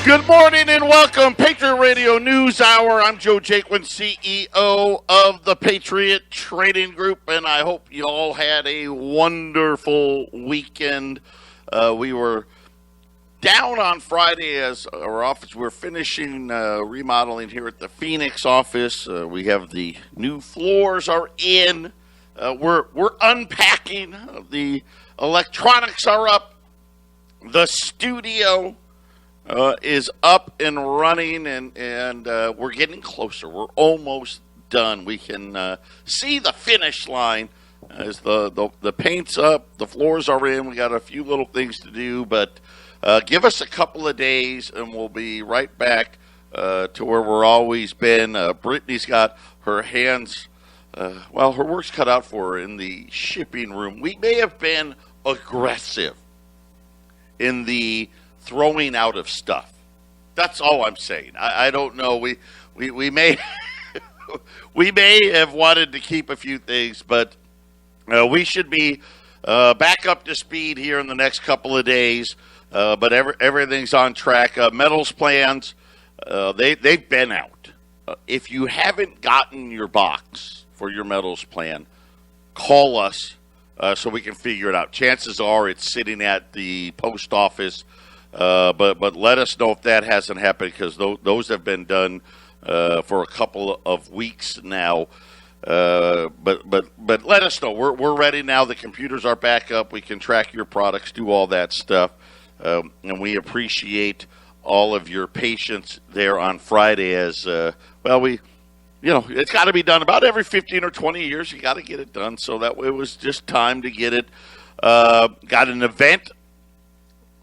Good morning and welcome, Patriot Radio News Hour. I'm Joe Jaquin, CEO of the Patriot Trading Group, and I hope you all had a wonderful weekend. We were down on Friday as our office. We're finishing remodeling here at the Phoenix office. We have the new floors are in. We're unpacking. The electronics are up. The studio is up and running, and we're getting closer. We're almost done. We can see the finish line as the paint's up, the floors are in. We got a few little things to do, but give us a couple of days, and we'll be right back to where we're always been. Brittany's got her hands, her work's cut out for her in the shipping room. We may have been aggressive in the throwing out of stuff. That's all I'm saying. I don't know. We may we may have wanted to keep a few things, but we should be back up to speed here in the next couple of days. But everything's on track. Metals plans, they've been out. If you haven't gotten your box for your metals plan, call us so we can figure it out. Chances are it's sitting at the post office. But let us know if that hasn't happened, because those have been done for a couple of weeks now. But let us know. We're ready now. The computers are back up. We can track your products, do all that stuff, and we appreciate all of your patience there on Friday. As it's got to be done about every 15 or 20 years. You got to get it done. So that it was just time to get it. Got an event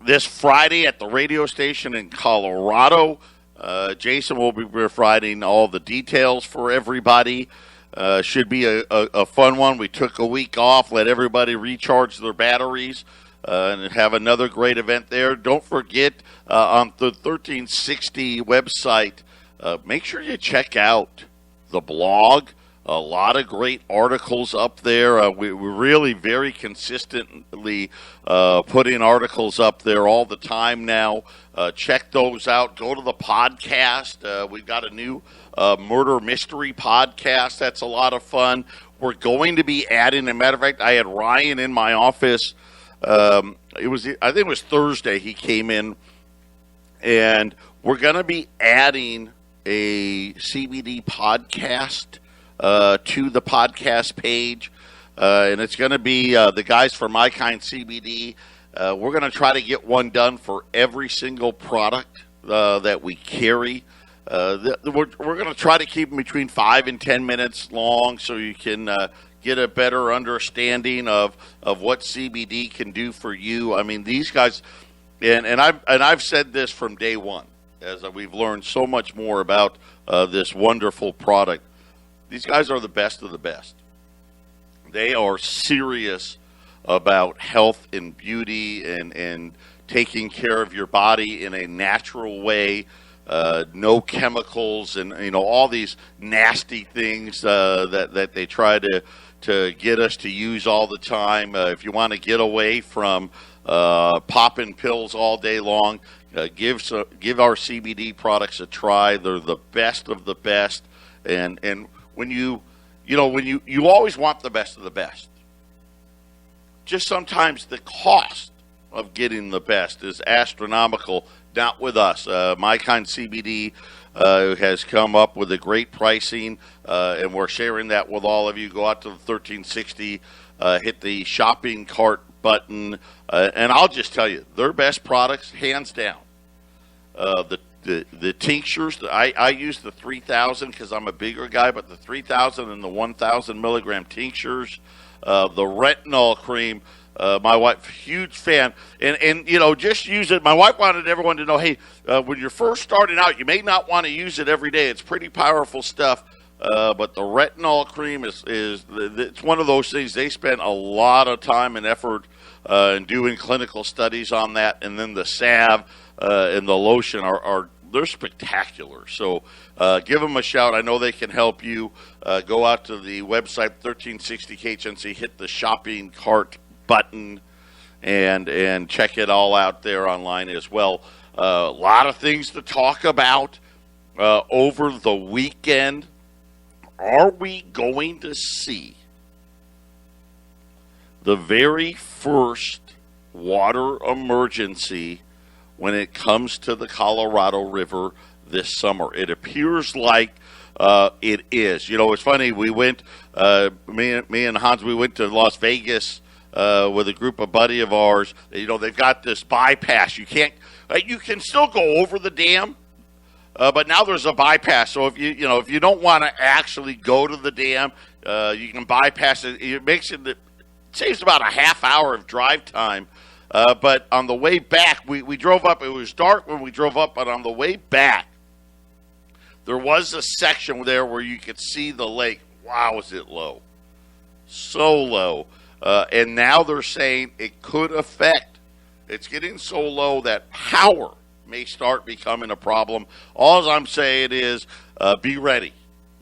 this Friday at the radio station in Colorado. Jason will be providing all the details for everybody. Should be a fun one. We took a week off, let everybody recharge their batteries, and have another great event there. Don't forget, on the 1360 website, make sure you check out the blog. A lot of great articles up there. We're really very consistently putting articles up there all the time now. Check those out. Go to the podcast. We've got a new murder mystery podcast. That's a lot of fun. We're going to be adding, as a matter of fact, I had Ryan in my office. I think it was Thursday he came in, and we're going to be adding a CBD podcast to the podcast page, and it's going to be the guys from My Kind CBD. We're going to try to get one done for every single product that we carry. We're going to try to keep them between 5 and 10 minutes long, so you can get a better understanding of what CBD can do for you. I mean, these guys, and I've said this from day one, as we've learned so much more about this wonderful product. These guys are the best of the best. They are serious about health and beauty and taking care of your body in a natural way. No chemicals and all these nasty things that they try to get us to use all the time. If you want to get away from popping pills all day long, give our CBD products a try. They're the best of the best, and when you always want the best of the best. Just sometimes the cost of getting the best is astronomical. Not with us. My Kind CBD has come up with a great pricing, and we're sharing that with all of you. Go out to the 1360, hit the shopping cart button, and I'll just tell you, their best products, hands down. The tinctures, I use the 3,000 because I'm a bigger guy, but the 3,000 and the 1,000 milligram tinctures, the retinol cream, my wife, huge fan, and just use it. My wife wanted everyone to know, hey, when you're first starting out, you may not want to use it every day. It's pretty powerful stuff, but the retinol cream is it's one of those things. They spend a lot of time and effort in doing clinical studies on that, and then the salve and the lotion are they're spectacular. So give them a shout. I know they can help you. Go out to the website, 1360 KHNC, hit the shopping cart button, and check it all out there online as well. A lot of things to talk about over the weekend. Are we going to see the very first water emergency when it comes to the Colorado River this summer? It appears like it is. You know, it's funny. We went, me and Hans, we went to Las Vegas with a group of buddy of ours. You know, they've got this bypass. You can still go over the dam, but now there's a bypass. So if you don't want to actually go to the dam, you can bypass it. It saves about a half hour of drive time. But on the way back, we drove up. It was dark when we drove up, but on the way back, there was a section there where you could see the lake. Wow, is it low? So low. And now they're saying it could affect. It's getting so low that power may start becoming a problem. All I'm saying is be ready.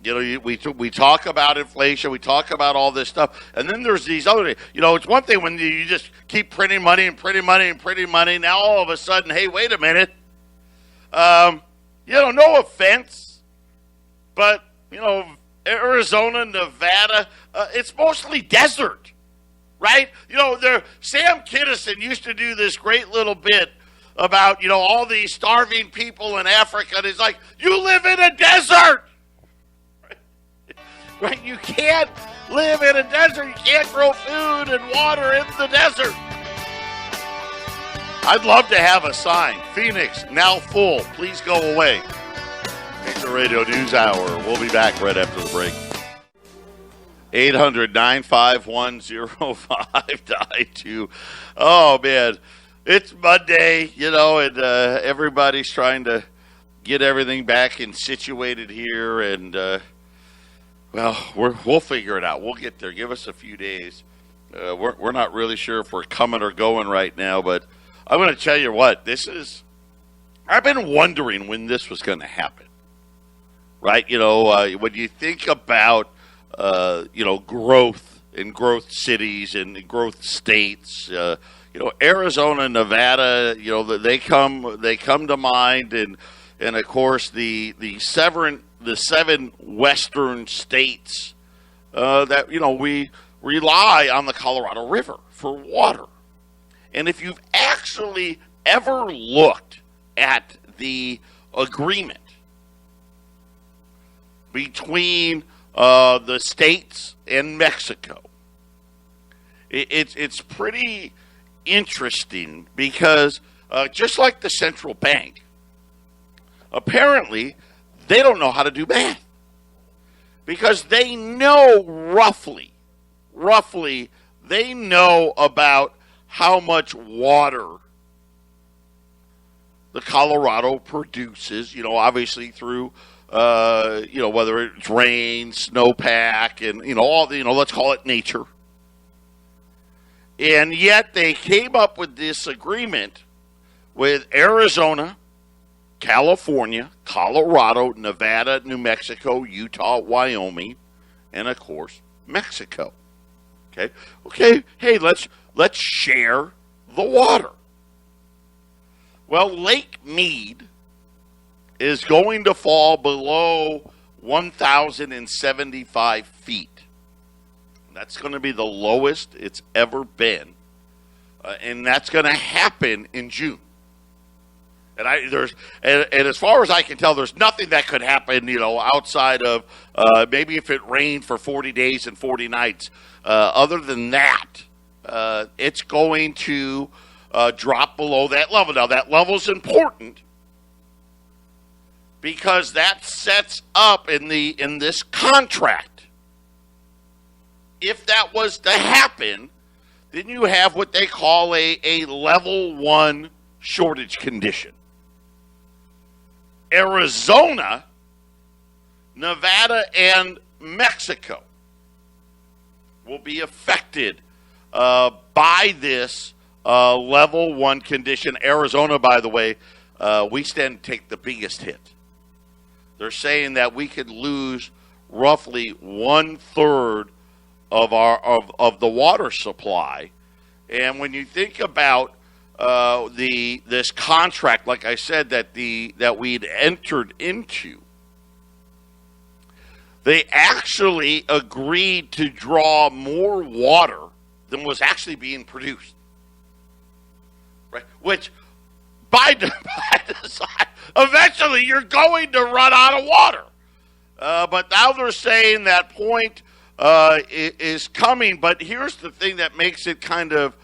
You know, we talk about inflation, we talk about all this stuff, and then there's these other, it's one thing when you just keep printing money and printing money and printing money. Now all of a sudden, hey, wait a minute. No offense, but, Arizona, Nevada, it's mostly desert, right? Sam Kinison used to do this great little bit about, all these starving people in Africa, and he's like, you live in a desert! Right? You can't live in a desert. You can't grow food and water in the desert. I'd love to have a sign. Phoenix, now full. Please go away. Patriot Radio News Hour. We'll be back right after the break. 800-951-0592. Oh, man. It's Monday, and everybody's trying to get everything back and situated here, and well, we'll figure it out. We'll get there. Give us a few days. We're not really sure if we're coming or going right now, but I'm going to tell you what, I've been wondering when this was going to happen, right? When you think about, growth in growth cities and growth states, Arizona, Nevada, they come to mind, and of course the seven western states that we rely on the Colorado River for water. And if you've actually ever looked at the agreement between the states and Mexico, it's pretty interesting because just like the central bank, apparently they don't know how to do math because they know roughly, they know about how much water the Colorado produces, obviously through, whether it's rain, snowpack, and, let's call it nature. And yet they came up with this agreement with Arizona, California, Colorado, Nevada, New Mexico, Utah, Wyoming, and of course, Mexico. Okay. Hey, let's share the water. Well, Lake Mead is going to fall below 1,075 feet. That's going to be the lowest it's ever been, and that's going to happen in June. And as far as I can tell, there's nothing that could happen, outside of maybe if it rained for 40 days and 40 nights. Other than that, it's going to drop below that level. Now, that level is important because that sets up in this contract. If that was to happen, then you have what they call a level 1 shortage condition. Arizona, Nevada, and Mexico will be affected by this level 1 condition. Arizona, by the way, we stand to take the biggest hit. They're saying that we could lose roughly 1/3 of the water supply. And when you think about this contract, like I said, that we'd entered into. They actually agreed to draw more water than was actually being produced, right? Which, by design, eventually you're going to run out of water. But now they're saying that point is coming. But here's the thing that makes it kind of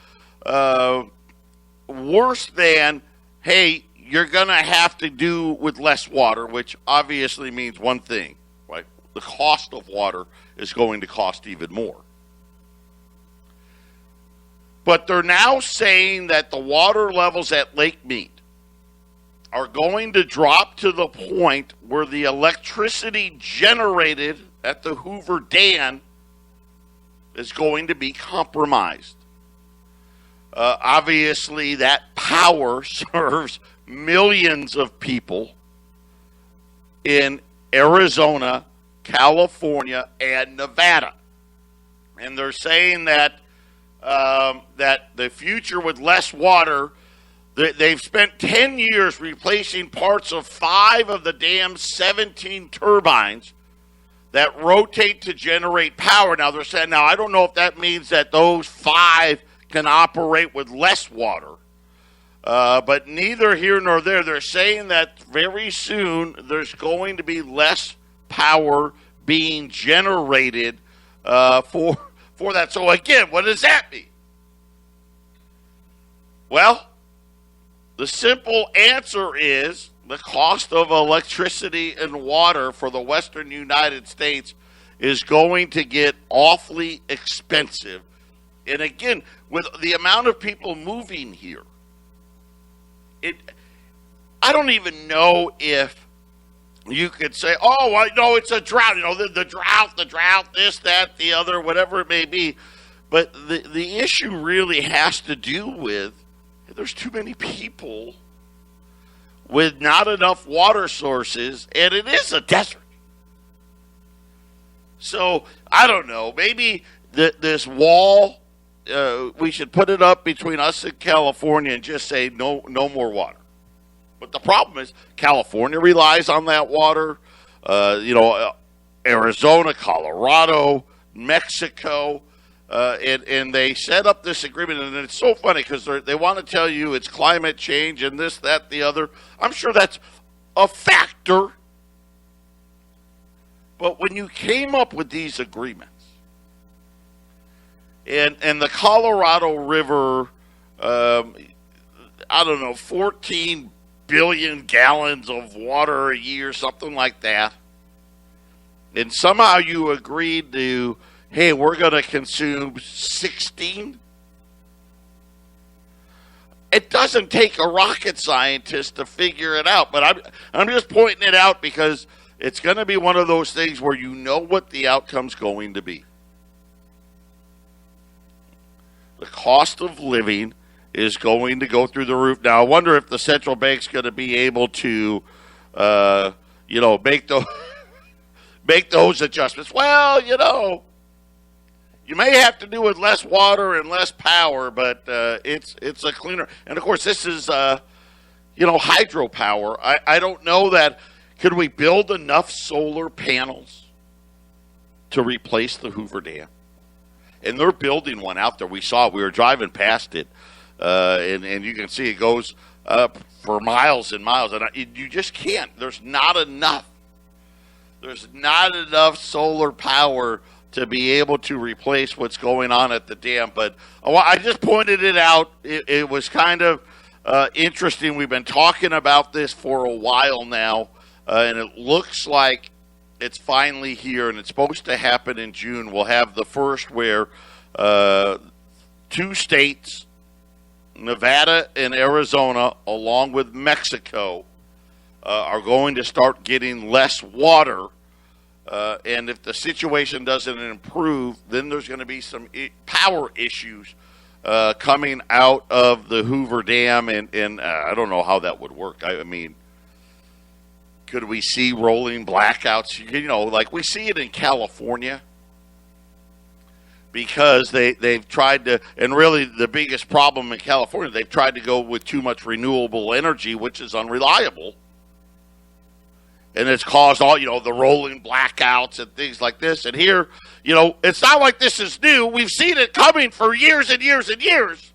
worse than, hey, you're going to have to do with less water, which obviously means one thing, right? The cost of water is going to cost even more. But they're now saying that the water levels at Lake Mead are going to drop to the point where the electricity generated at the Hoover Dam is going to be compromised. Obviously, that power serves millions of people in Arizona, California, and Nevada. And they're saying that that the future with less water, they've spent 10 years replacing parts of 5 of the dam's 17 turbines that rotate to generate power. Now, they're saying, now, I don't know if that means that those 5 can operate with less water. But neither here nor there. They're saying that very soon there's going to be less power being generated for that. So, again, what does that mean? Well, the simple answer is the cost of electricity and water for the western United States is going to get awfully expensive. And again, with the amount of people moving here, I don't even know if you could say, oh, I know it's a drought, the drought, this, that, the other, whatever it may be. But the issue really has to do with there's too many people with not enough water sources, and it is a desert. So, I don't know, maybe this wall, we should put it up between us and California and just say no more water. But the problem is California relies on that water. Arizona, Colorado, Mexico, and they set up this agreement. And it's so funny because they want to tell you it's climate change and this, that, the other. I'm sure that's a factor. But when you came up with these agreements, and the Colorado River, 14 billion gallons of water a year, something like that. And somehow you agreed to, hey, we're going to consume 16. It doesn't take a rocket scientist to figure it out. But I'm just pointing it out because it's going to be one of those things where you know what the outcome's going to be. The cost of living is going to go through the roof. Now, I wonder if the central bank's going to be able to, make those adjustments. Well, you may have to do with less water and less power, but it's a cleaner. And of course, this is hydropower. I don't know that. Could we build enough solar panels to replace the Hoover Dam? And they're building one out there. We saw it. We were driving past it. And you can see it goes up for miles and miles. And you just can't. There's not enough. There's not enough solar power to be able to replace what's going on at the dam. But I just pointed it out. It was kind of interesting. We've been talking about this for a while now. And it looks like it's finally here, and it's supposed to happen in June. We'll have the first where 2 states, Nevada and Arizona, along with Mexico, are going to start getting less water. And if the situation doesn't improve, then there's going to be some power issues coming out of the Hoover Dam. And I don't know how that would work. I mean, could we see rolling blackouts? Like we see it in California, because they've tried to, and really the biggest problem in California, they've tried to go with too much renewable energy, which is unreliable. And it's caused all, the rolling blackouts and things like this. And here, it's not like this is new. We've seen it coming for years and years and years.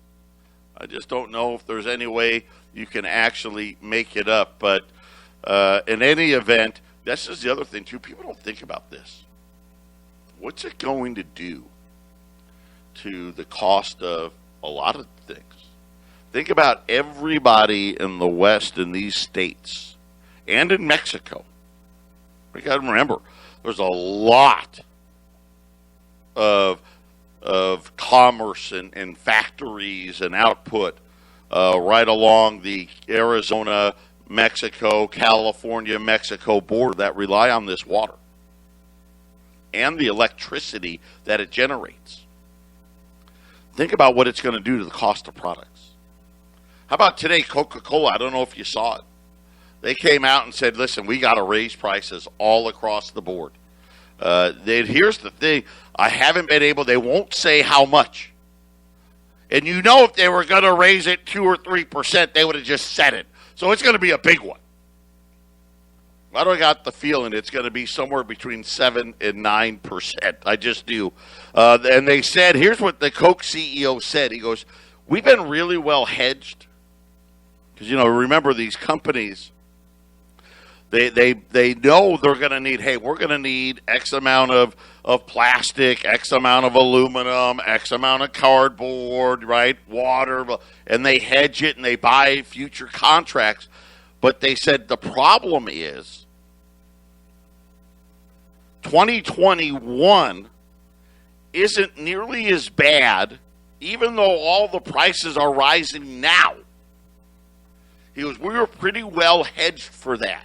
I just don't know if there's any way you can actually make it up. But in any event, this is the other thing, too. People don't think about this. What's it going to do to the cost of a lot of things? Think about everybody in the West in these states and in Mexico. You got to remember, there's a lot of commerce and factories and output right along the Arizona, Mexico, California, Mexico border that rely on this water and the electricity that it generates. Think about what it's going to do to the cost of products. How about today, Coca-Cola? I don't know if you saw it. They came out and said, listen, we got to raise prices all across the board. Here's the thing. I haven't been able, they won't say how much. And if they were going to raise it 2 or 3%, they would have just said it. So it's going to be a big one. Why do I got the feeling it's going to be somewhere between 7 and 9%? I just do. And they said, here's what the Coke CEO said. He goes, we've been really well hedged. Because, remember these companies, they know they're going to need, hey, we're going to need X amount of plastic, X amount of aluminum, X amount of cardboard, right, water, and they hedge it and they buy future contracts. But they said the problem is 2021 isn't nearly as bad, even though all the prices are rising now. He goes, we were pretty well hedged for that.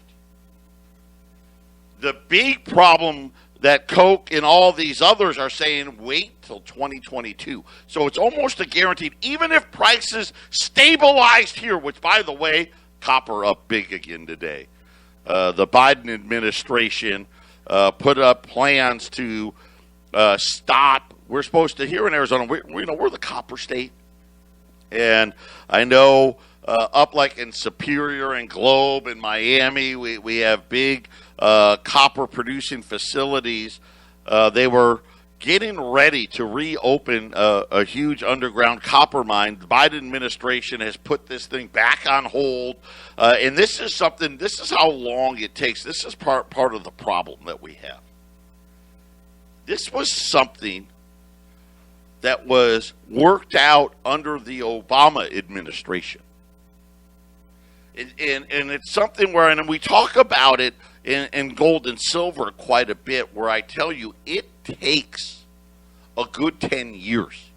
The big problem that Coke and all these others are saying, wait till 2022. So it's almost a guaranteed, even if prices stabilized here, which, by the way, copper up big again today. The Biden administration put up plans to stop. We're supposed to, here in Arizona, we're the copper state. And I know up like in Superior and Globe and Miami, we have big copper producing facilities. They were getting ready to reopen a huge underground copper mine. The Biden administration has put this thing back on hold. And this is how long it takes. This is part of the problem that we have. This was something that was worked out under the Obama administration. And it's something where, and we talk about it in gold and silver quite a bit, where I tell you it takes a good 10 years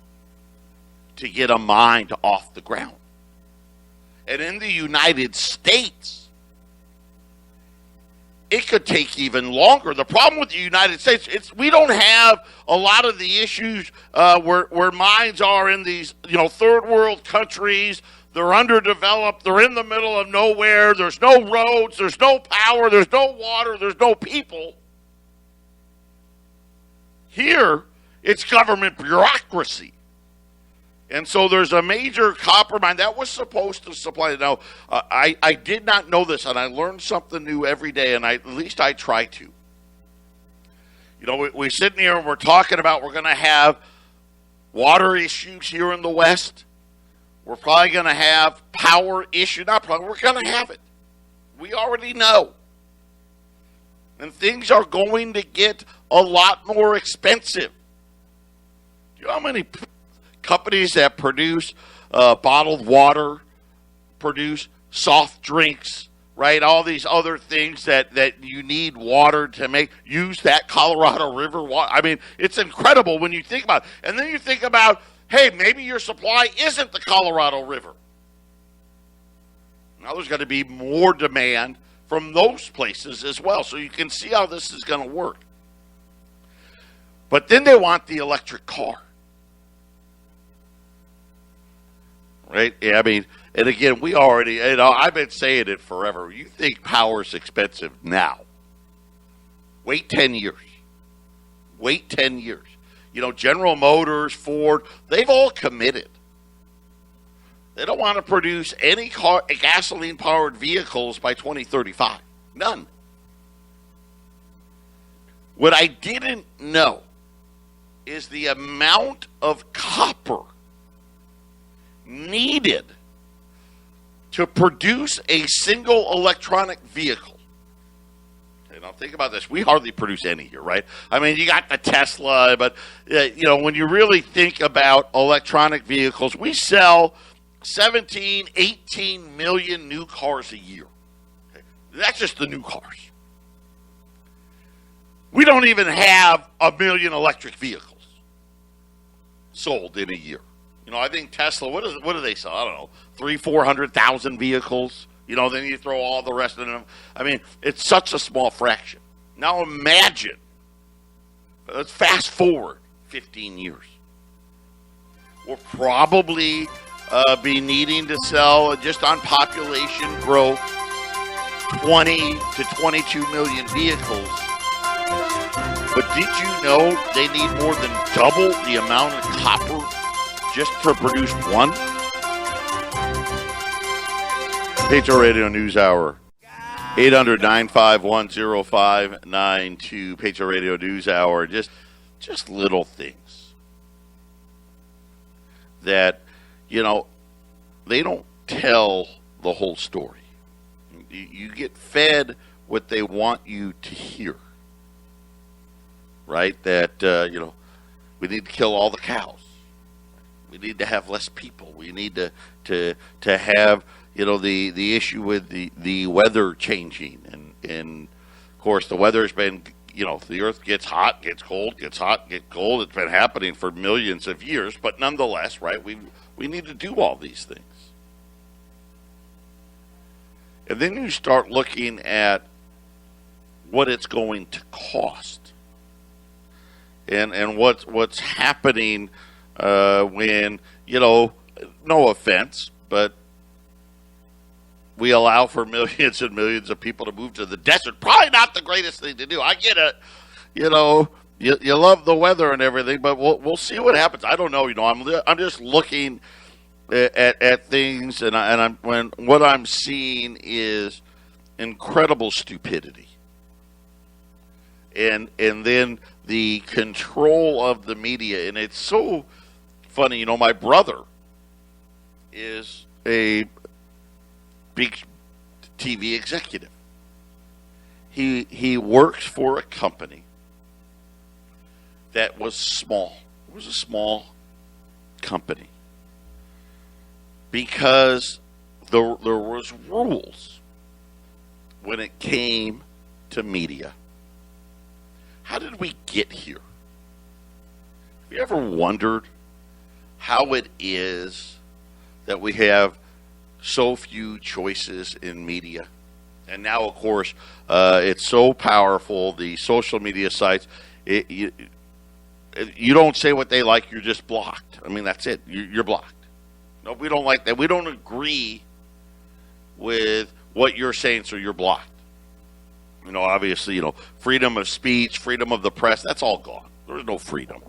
to get a mine off the ground. And in the United States, it could take even longer. The problem with the United States, we don't have a lot of the issues where mines are in these third world countries. They're underdeveloped. They're in the middle of nowhere. There's no roads. There's no power. There's no water. There's no people. Here, it's government bureaucracy. And so there's a major copper mine that was supposed to supply. Now, I did not know this, and I learned something new every day, and at least I try to. We're sitting here and we're talking about we're going to have water issues here in the West. We're probably going to have power issue. Not probably, we're going to have it. We already know. And things are going to get a lot more expensive. Do you know how many companies that produce bottled water, produce soft drinks, right? All these other things that you need water to use that Colorado River water. I mean, it's incredible when you think about it. And then you think about, hey, maybe your supply isn't the Colorado River. Now there's going to be more demand from those places as well. So you can see how this is going to work. But then they want the electric car. Right? Yeah, I mean, and again, we already, I've been saying it forever. You think power is expensive now. Wait 10 years. Wait 10 years. General Motors, Ford, they've all committed. They don't want to produce any gasoline-powered vehicles by 2035. None. What I didn't know is the amount of copper needed to produce a single electronic vehicle. Okay, now think about this. We hardly produce any here, right? I mean, you got the Tesla, but when you really think about electronic vehicles, we sell 17, 18 million new cars a year. Okay? That's just the new cars. We don't even have 1 million electric vehicles sold in a year. I think Tesla, what do they sell? I don't know, 300,000-400,000 vehicles. Then you throw all the rest of them. I mean, it's such a small fraction. Now imagine, let's fast forward 15 years. We'll probably be needing to sell, just on population growth, 20 to 22 million vehicles. But did you know they need more than double the amount of copper just to produce one? Patriot Radio News Hour. 800-951-0592. Patriot Radio News Hour. Just little things that, they don't tell the whole story. You get fed what they want you to hear. Right? That, we need to kill all the cows. We need to have less people. We need to have, the issue with the weather changing. And of course, the weather's been, the earth gets hot, gets cold, gets hot, gets cold. It's been happening for millions of years. But nonetheless, right, we need to do all these things. And then you start looking at what it's going to cost. And what's happening when, no offense, but we allow for millions and millions of people to move to the desert. Probably not the greatest thing to do. I get it. You love the weather and everything, but we'll see what happens. I don't know. I'm just looking at things, and what I'm seeing is incredible stupidity, and then the control of the media. And it's so funny. My brother is a big TV executive. He works for a company that was small. It was a small company because there was rules when it came to media. How did we get here? Have you ever wondered how it is that we have so few choices in media? And now, of course, it's so powerful, the social media sites. You don't say what they like, you're just blocked. I mean, that's it. You're blocked. No, we don't like that. We don't agree with what you're saying, so you're blocked. Obviously, freedom of speech, freedom of the press, that's all gone. There's no freedom.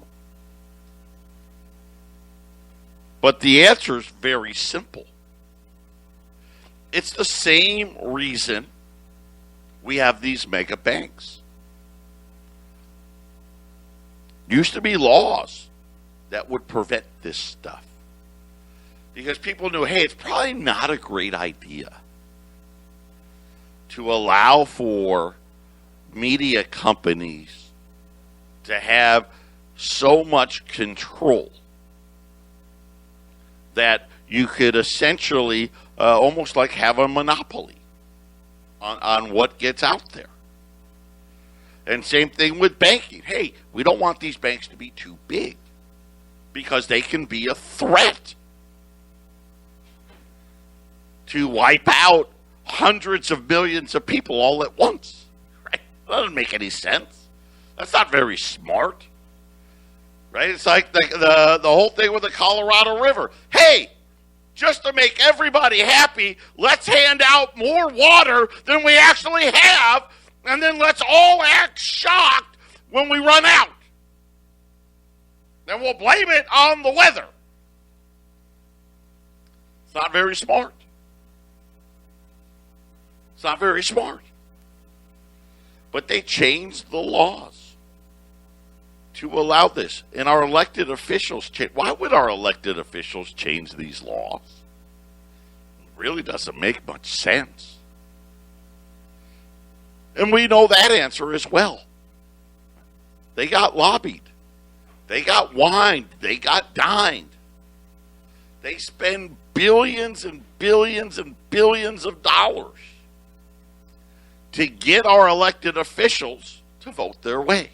But the answer is very simple. It's the same reason we have these mega banks. Used to be laws that would prevent this stuff. Because people knew, hey, it's probably not a great idea to allow for media companies to have so much control that you could essentially almost like have a monopoly on what gets out there. And same thing with banking. Hey, we don't want these banks to be too big because they can be a threat to wipe out hundreds of millions of people all at once. Right? That doesn't make any sense. That's not very smart. Right? It's like the whole thing with the Colorado River. Hey, just to make everybody happy, let's hand out more water than we actually have, and then let's all act shocked when we run out. Then we'll blame it on the weather. It's not very smart. It's not very smart. But they changed the laws to allow this. And our elected officials change. Why would our elected officials change these laws? It really doesn't make much sense. And we know that answer as well. They got lobbied. They got wined. They got dined. They spend billions and billions and billions of dollars to get our elected officials to vote their way.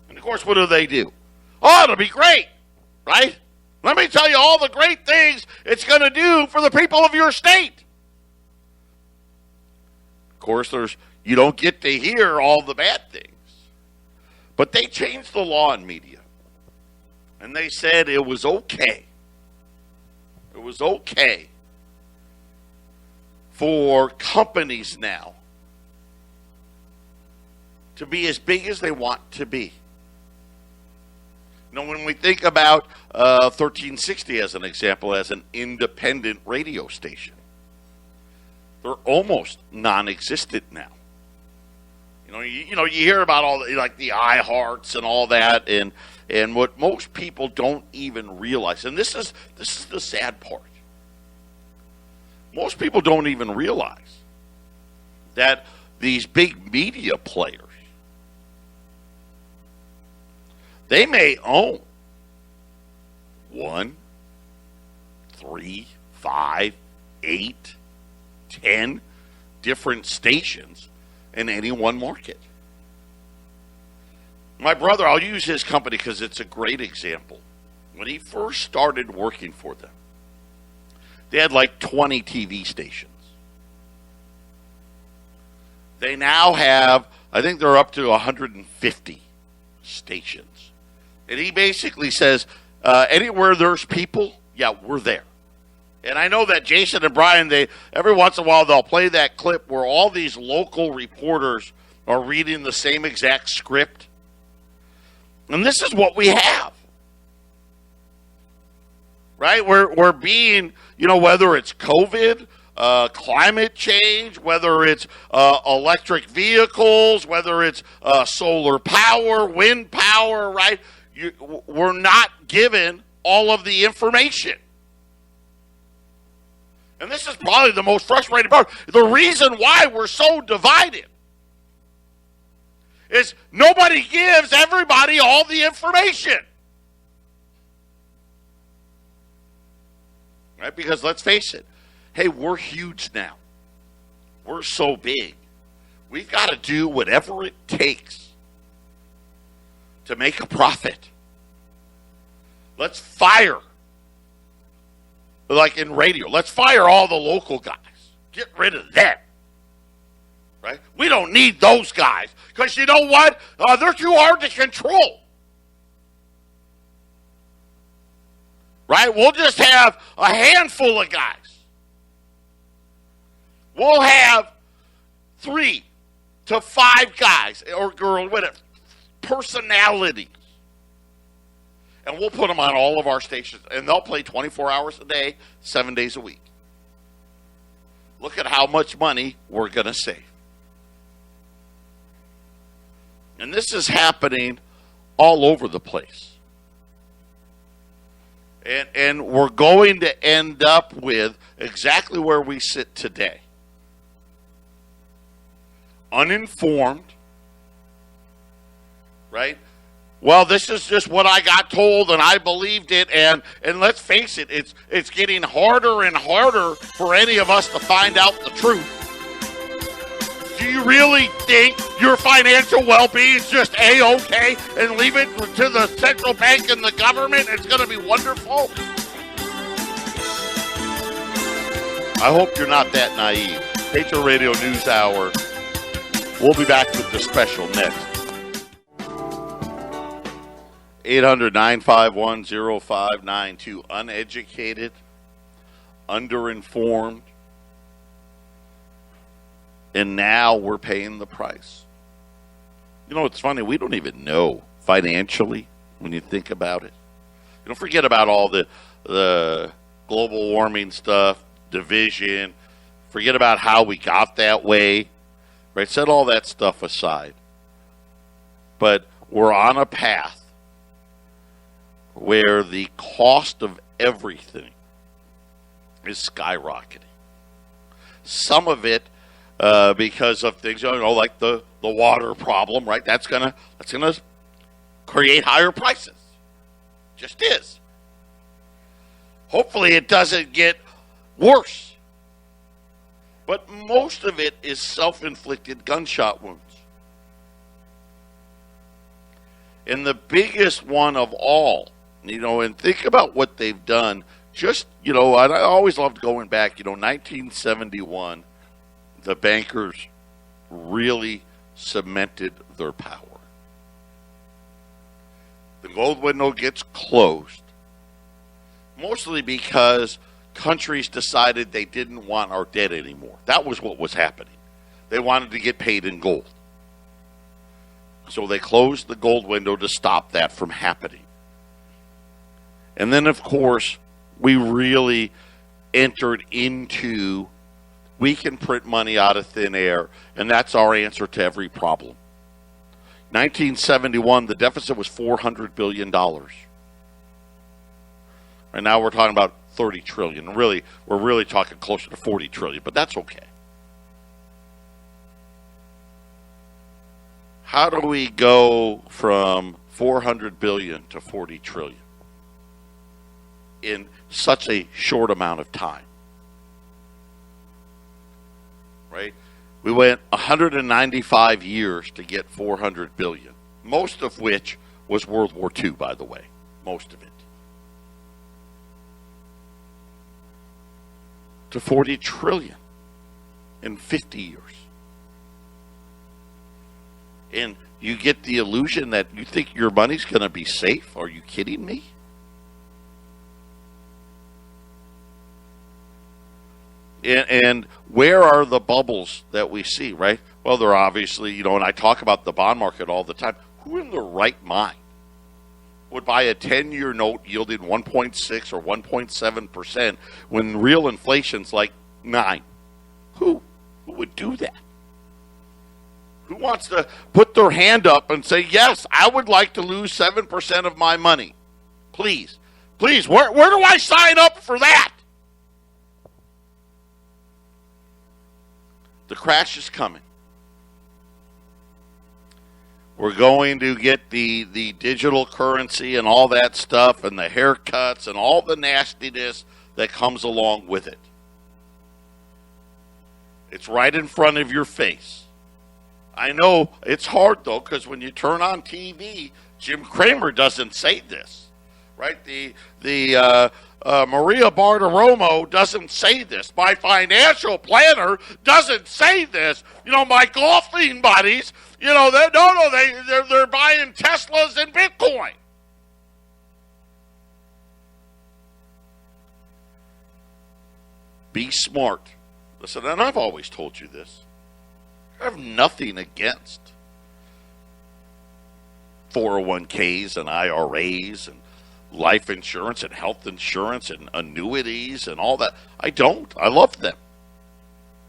And of course, what do? Oh, it'll be great, right? Let me tell you all the great things it's going to do for the people of your state. Of course, you don't get to hear all the bad things. But they changed the law in media. And they said it was okay. It was okay for companies now to be as big as they want to be. You know, when we think about 1360 as an example, as an independent radio station, they're almost non-existent now. You hear about all the, like the iHearts and all that, and what most people don't even realize, and this is the sad part. Most people don't even realize that these big media players, they may own 1, 3, 5, 8, 10 different stations in any one market. My brother, I'll use his company because it's a great example. When he first started working for them, they had like 20 TV stations. They now have, I think they're up to 150 stations. And he basically says, anywhere there's people, yeah, we're there. And I know that Jason and Brian, every once in a while they'll play that clip where all these local reporters are reading the same exact script. And this is what we have. Right? We're being, whether it's COVID, climate change, whether it's electric vehicles, whether it's solar power, wind power, right? We're not given all of the information. And this is probably the most frustrating part. The reason why we're so divided is nobody gives everybody all the information. Right? Because let's face it, hey, we're huge now. We're so big. We've got to do whatever it takes to make a profit. Let's fire. Like in radio, let's fire all the local guys. Get rid of them. Right? We don't need those guys. Because you know what? They're too hard to control. Right? We'll just have a handful of guys. We'll have 3 to 5 guys or girls, whatever, personalities. And we'll put them on all of our stations. And they'll play 24 hours a day, 7 days a week. Look at how much money we're going to save. And this is happening all over the place. And we're going to end up with exactly where we sit today. Uninformed. Right? Well, this is just what I got told, and I believed it. And let's face it, it's getting harder and harder for any of us to find out the truth. Do you really think your financial well-being is just A-okay and leave it to the central bank and the government? It's going to be wonderful. I hope you're not that naive. Patriot Radio News Hour. We'll be back with the special next. 800-951-0592. Uneducated, underinformed, and now we're paying the price. You know, it's funny. We don't even know financially when you think about it. You don't forget about all the global warming stuff, division. Forget about how we got that way. Right? Set all that stuff aside. But we're on a path where the cost of everything is skyrocketing. Some of it because of things, like the water problem, right? That's gonna create higher prices. Just is. Hopefully it doesn't get worse. But most of it is self-inflicted gunshot wounds. And the biggest one of all, and think about what they've done. Just, I always loved going back, 1971, the bankers really cemented their power. The gold window gets closed, mostly because countries decided they didn't want our debt anymore. That was what was happening. They wanted to get paid in gold. So they closed the gold window to stop that from happening. And then, of course, we really entered into, we can print money out of thin air, and that's our answer to every problem. 1971, the deficit was $400 billion. And now we're talking about $30 trillion. Really, we're really talking closer to $40 trillion, but that's okay. How do we go from $400 billion to $40 trillion in such a short amount of time? Right? We went 195 years to get $400 billion, most of which was World War II, by the way, most of it. To $40 trillion in 50 years. And you get the illusion that you think your money's going to be safe. Are you kidding me? And where are the bubbles that we see, right? Well, they're obviously, and I talk about the bond market all the time. Who in their right mind would buy a 10-year note yielding 1.6 or 1.7% when real inflation's like 9? Who would do that? Who wants to put their hand up and say, yes, I would like to lose 7% of my money? Please, where do I sign up for that? The crash is coming. We're going to get the digital currency and all that stuff and the haircuts and all the nastiness that comes along with it. It's right in front of your face. I know it's hard, though, because when you turn on TV, Jim Cramer doesn't say this, right? The Maria Bartiromo doesn't say this. My financial planner doesn't say this. My golfing buddies, they're buying Teslas and Bitcoin. Be smart. Listen, and I've always told you this. I have nothing against 401ks and IRAs and life insurance and health insurance and annuities and all that. I don't. I love them.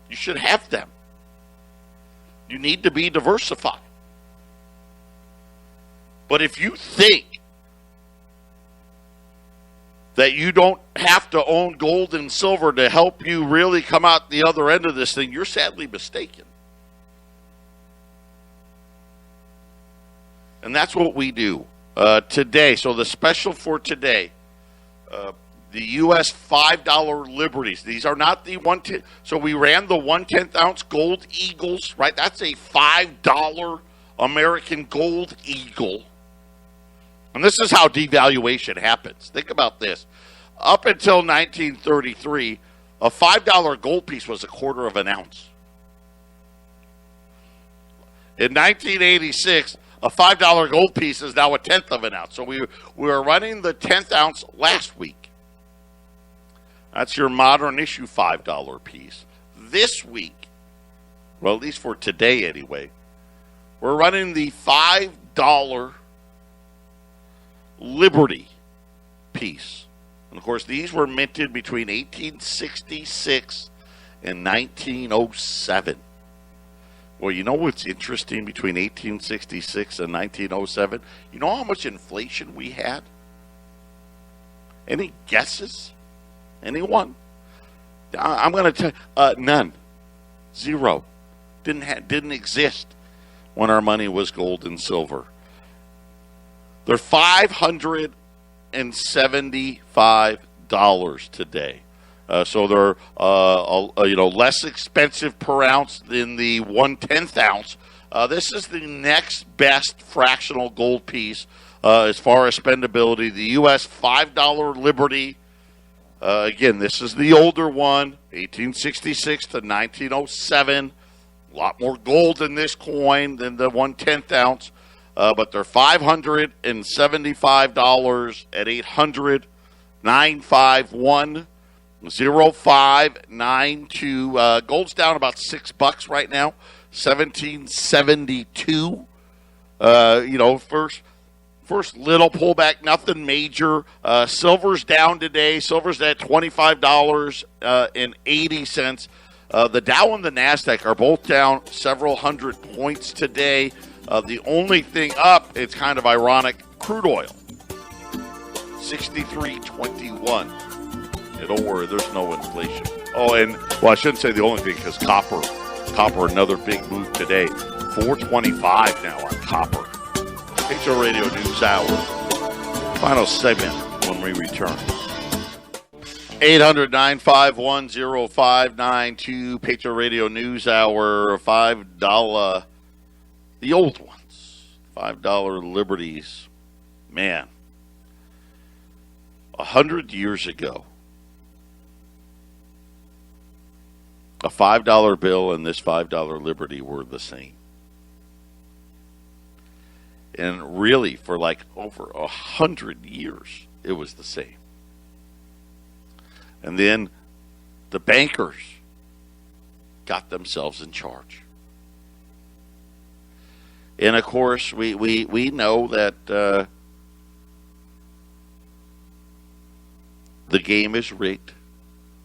You should have them. You need to be diversified. But if you think that you don't have to own gold and silver to help you really come out the other end of this thing, you're sadly mistaken. And that's what we do today. So the special for today, the U.S. $5 Liberties. These are not the 1/10. So we ran the 1/10 ounce gold eagles, right? That's a $5 American gold eagle. And this is how devaluation happens. Think about this. Up until 1933, a $5 gold piece was a quarter of an ounce. In 1986, a $5 gold piece is now a 1/10 of an ounce. So we were running the 10th ounce last week. That's your modern issue $5 piece. This week, well, at least for today anyway, we're running the $5 Liberty piece. And, of course, these were minted between 1866 and 1907. Well, you know what's interesting between 1866 and 1907? You know how much inflation we had? Any guesses? Anyone? I'm going to tell you, none. Zero. Didn't exist when our money was gold and silver. They're $575 today. So they're less expensive per ounce than the 1/10 ounce. This is the next best fractional gold piece as far as spendability. The U.S. $5 Liberty. Again, this is the older one, 1866 to 1907. A lot more gold in this coin than the 1/10 ounce. But they're $575 at 800-951-0592. Gold's down about $6 right now, 1772. First little pullback, nothing major. Silver's down today. Silver's at $25.80. The Dow and the NASDAQ are both down several hundred points today. The only thing up, it's kind of ironic, crude oil, 63.21. Don't worry, there's no inflation. Oh, and, I shouldn't say the only thing, because copper, another big move today. 425 now on copper. Patriot Radio News Hour. Final segment when we return. 800-951-0592. Patriot Radio News Hour. $5. The old ones. $5 Liberties. Man. 100 years ago, a $5 bill and this $5 Liberty were the same. And really, for like over 100 years, it was the same. And then the bankers got themselves in charge. And of course, we know that the game is rigged.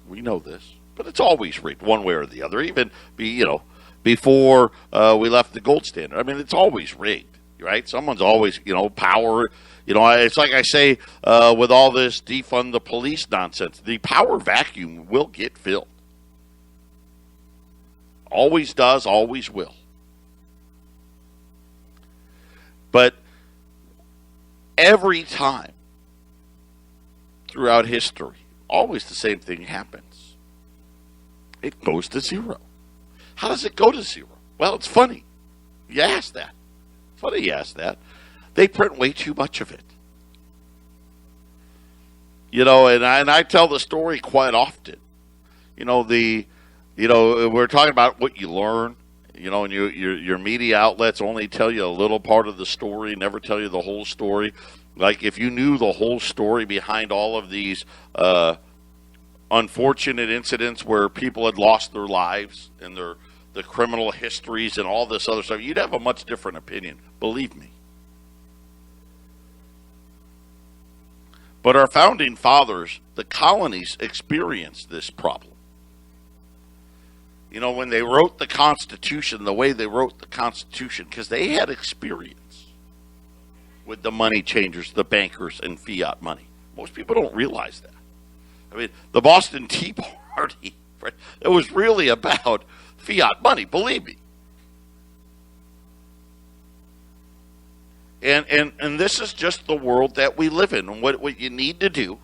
We know this, but it's always rigged one way or the other. Even before we left the gold standard. I mean, it's always rigged, right? Someone's always power. It's like I say with all this defund the police nonsense. The power vacuum will get filled. Always does, always will. But every time throughout history, always the same thing happens. It goes to zero. How does it go to zero? Well, it's funny. You ask that. Funny you ask that. They print way too much of it. And I tell the story quite often. We're talking about what you learn. And your media outlets only tell you a little part of the story, never tell you the whole story. Like if you knew the whole story behind all of these unfortunate incidents where people had lost their lives and the criminal histories and all this other stuff, you'd have a much different opinion, believe me. But our founding fathers, the colonies, experienced this problem. When they wrote the Constitution, the way they wrote the Constitution, because they had experience with the money changers, the bankers, and fiat money. Most people don't realize that. I mean, the Boston Tea Party, right, it was really about fiat money, believe me. And this is just the world that we live in. And what you need to do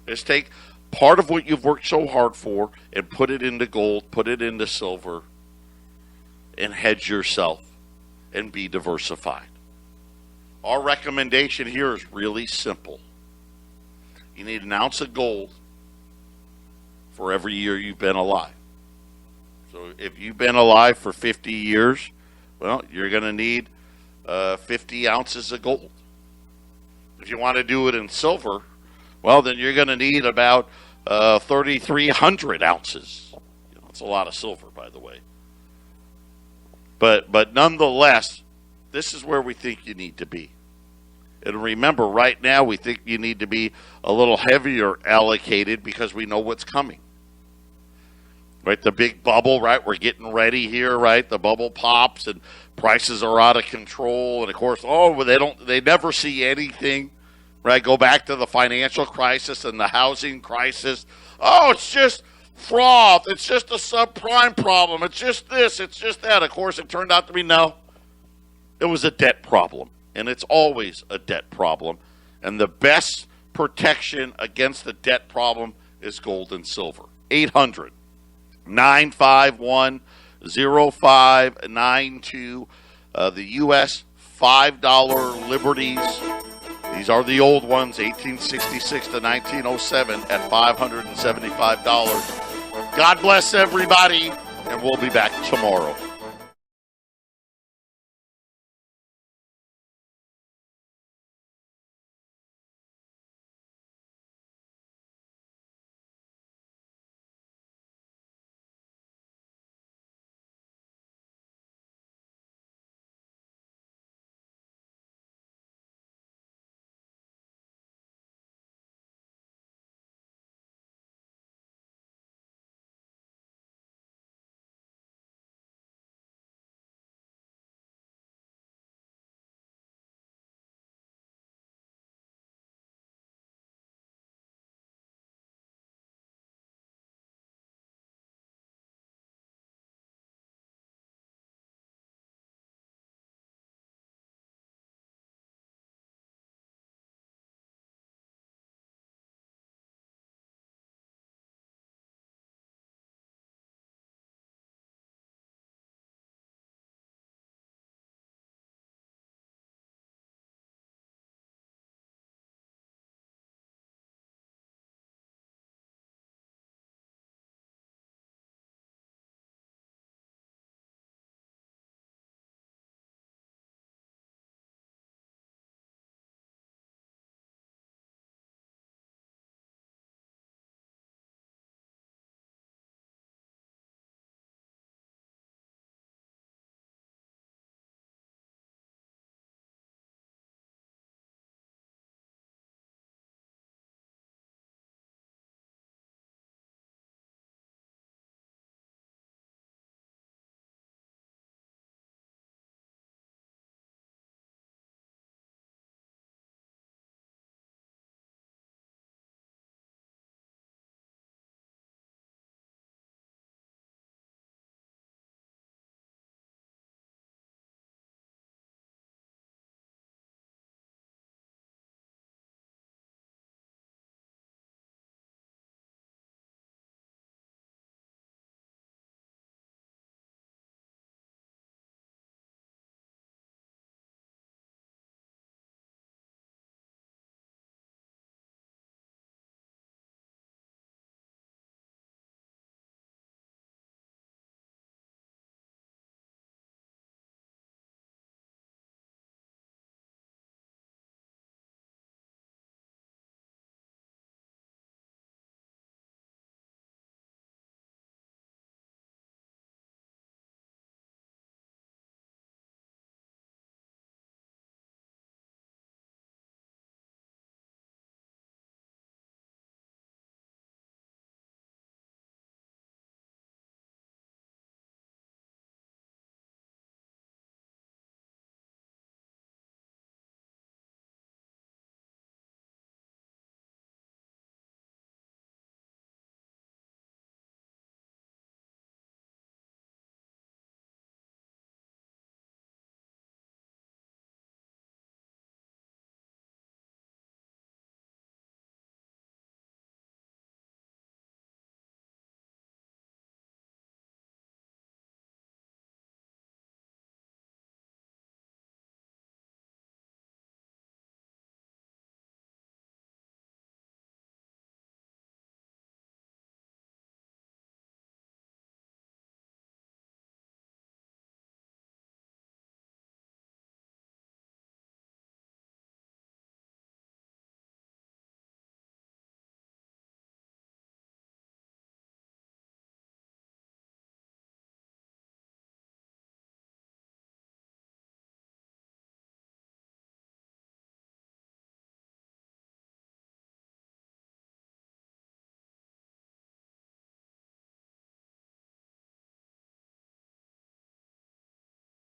is take part of what you've worked so hard for and put it into gold, put it into silver, and hedge yourself and be diversified. Our recommendation here is really simple. You need an ounce of gold for every year you've been alive. So if you've been alive for 50 years, well, you're going to need 50 ounces of gold. If you want to do it in silver, well, then you're going to need about 3,300 ounces. That's a lot of silver, by the way. But nonetheless, this is where we think you need to be. And remember, right now we think you need to be a little heavier allocated because we know what's coming. Right, the big bubble, right? We're getting ready here, right? The bubble pops and prices are out of control. And of course, they never see anything, right? Go back to the financial crisis and the housing crisis. Oh, it's just froth. It's just a subprime problem. It's just this. It's just that. Of course, it turned out to be no. It was a debt problem. And it's always a debt problem. And the best protection against the debt problem is gold and silver. 800-951-0592. The U.S. $5 Liberties. These are the old ones, 1866 to 1907 at $575. God bless everybody, and we'll be back tomorrow.